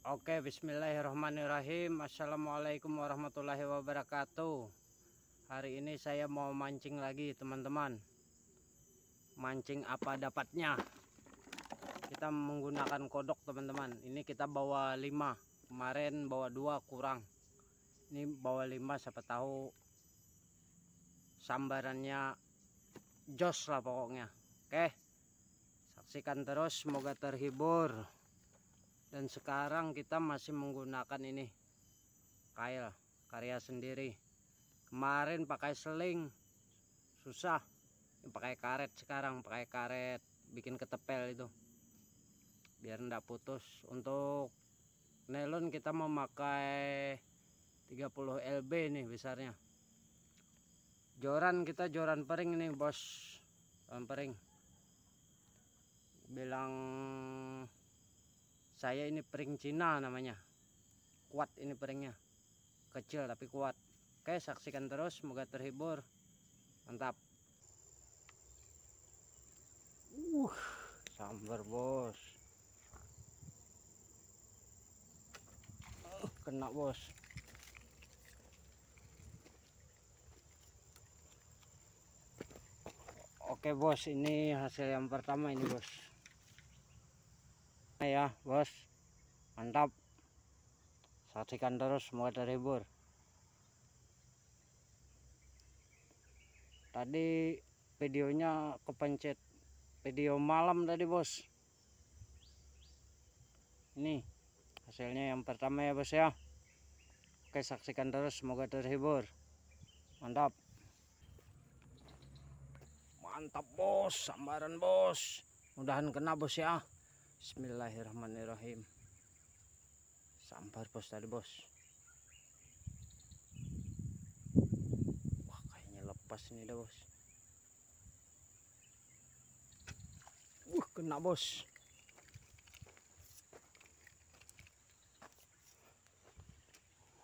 Oke, bismillahirrahmanirrahim. Assalamualaikum warahmatullahi wabarakatuh. Hari ini saya mau mancing lagi teman-teman. Mancing apa dapatnya. Kita menggunakan kodok teman-teman. Ini kita bawa 5. Kemarin bawa 2 kurang. Ini bawa 5, siapa tahu sambarannya jos lah pokoknya. Oke, saksikan terus, semoga terhibur. Dan sekarang kita masih menggunakan ini kail karya sendiri. Kemarin pakai seling susah, pakai karet. Sekarang pakai karet bikin ketepel itu biar enggak putus. Untuk nelon kita memakai 30 lb nih besarnya. Joran kita joran pering nih bos, joran pering. Bilang saya ini pering Cina namanya, kuat ini peringnya, kecil tapi kuat. Oke, saksikan terus, semoga terhibur. Mantap. Sambar bos, kena bos. Oke bos, ini hasil yang pertama ini bos. Ya bos, mantap. Saksikan terus, semoga terhibur. Tadi videonya kepencet video malam tadi bos. Ini hasilnya yang pertama ya bos ya. Oke, saksikan terus, semoga terhibur. Mantap. Mantap bos, sambaran bos. Mudahan kena bos ya. Bismillahirrahmanirrahim. Sambar bos tadi bos. Wah, kayaknya lepas ini dah bos. Kena bos.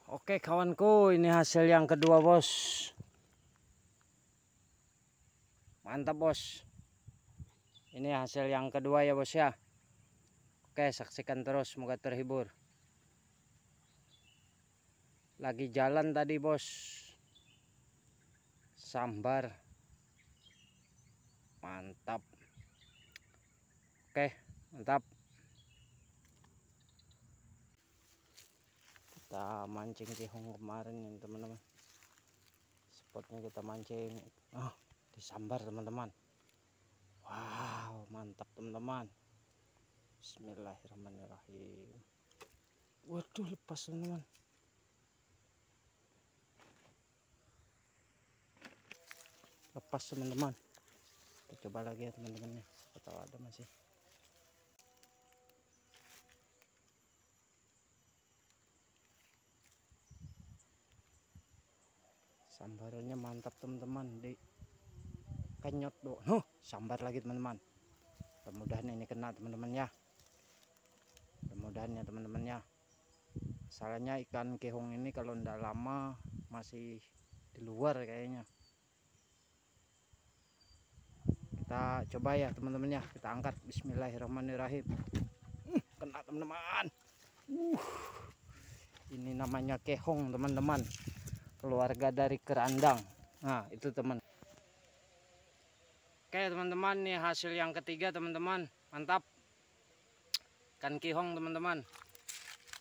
Oke kawanku, ini hasil yang kedua bos. Mantap bos. Ini hasil yang kedua ya bos ya. Oke, saksikan terus, semoga terhibur. Lagi jalan tadi bos, sambar. Mantap. Oke, mantap. Kita mancing kihong kemarin ya teman-teman. Spotnya kita mancing, disambar teman-teman. Wow, mantap teman-teman. Bismillahirrahmanirrahim. Waduh, lepas teman-teman. Lepas teman-teman. Kita coba lagi ya teman-teman ya. Atau ada masih. Sambarannya mantap teman-teman. Di kenyot do. Sambar lagi teman-teman. Mudah-mudahan ini kena teman-teman ya. Mudah-mudahan ya teman-teman ya. Salahnya ikan kehong ini kalau ndak lama masih di luar kayaknya. Kita coba ya teman-teman ya. Kita angkat. Bismillahirrahmanirrahim. Kena teman-teman. Ini namanya kehong teman-teman. Keluarga dari kerandang. Nah itu teman. Oke teman-teman, nih hasil yang ketiga teman-teman. Mantap. Ikan kihong teman-teman.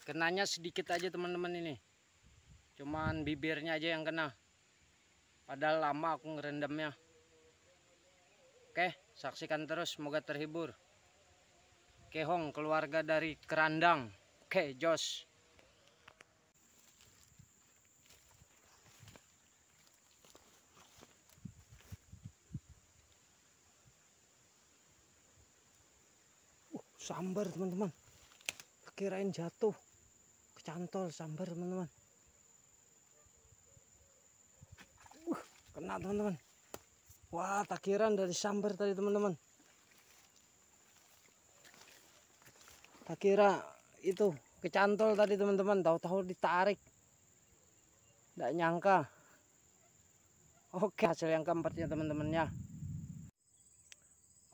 Kenanya sedikit aja teman-teman ini. Cuman bibirnya aja yang kena. Padahal lama aku ngerendamnya. Oke, saksikan terus, semoga terhibur. Kehong keluarga dari kerandang. Oke, jos. Sambar teman-teman. Kirain jatuh, kecantol sambar teman-teman. Kena teman-teman. Wah, takiran dari sambar tadi teman-teman. Tak kira itu kecantol tadi teman-teman, tahu-tahu ditarik. Nggak nyangka. Oke, hasil yang keempat ya teman-teman ya.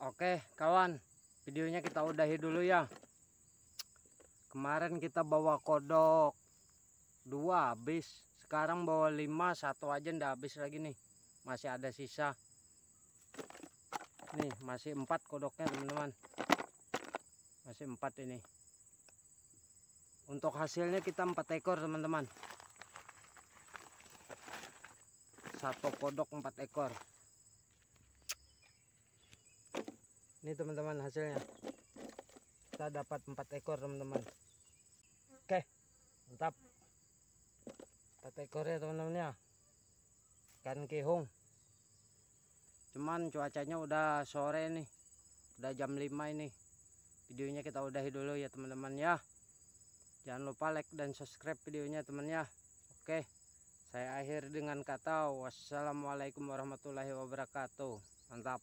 Oke kawan, videonya kita udahi dulu ya. Kemarin kita bawa kodok 2 habis, sekarang bawa 5, 1 aja ndak habis lagi nih, masih ada sisa nih, masih 4 kodoknya teman-teman, masih 4 ini. Untuk hasilnya kita 4 ekor teman-teman, 1 kodok 4 ekor. Ini teman-teman hasilnya, kita dapat 4 ekor teman-teman. Oke, mantap, 4 ekor ya teman-teman ya, ikan kehong. Cuman cuacanya udah sore nih, udah jam 5 ini. Videonya kita udahi dulu ya teman-teman ya. Jangan lupa like dan subscribe videonya teman ya. Oke, saya akhir dengan kata wassalamualaikum warahmatullahi wabarakatuh. Mantap.